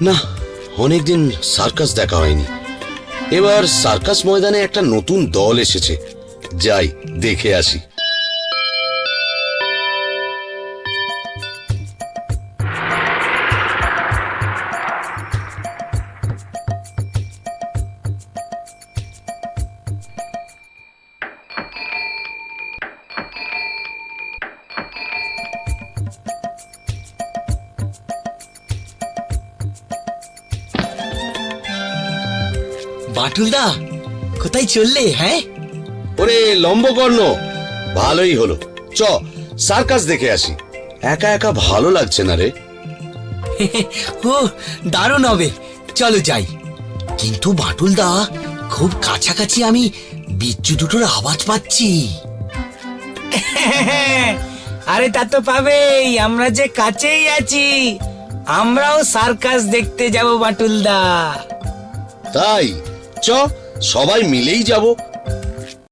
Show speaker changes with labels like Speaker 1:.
Speaker 1: না, অনেকদিন সার্কাস দেখা হয়নি। এবার সার্কাস ময়দানে একটা নতুন দল এসেছে, যাই দেখে আসি।
Speaker 2: বাটুলদা, কোথায় চললে? হ্যাঁ,
Speaker 1: ওরে লম্বকর্ণ, ভালোই হলো, চ সার্কাস দেখে আসি। একা একা ভালো লাগছে না রে।
Speaker 2: ও দারুণ হবে, চলো যাই। কিন্তু বাটুলদা, খুব কাছাকাছি আমি বিচ্ছু দুটোর আওয়াজ পাচ্ছি।
Speaker 3: আরে তা তো পাবেই, আমরা যে কাছেই আছি। আমরাও সার্কাস দেখতে যাব বাটুলদা।
Speaker 1: তাই চ, সবাই মিলেই যাব।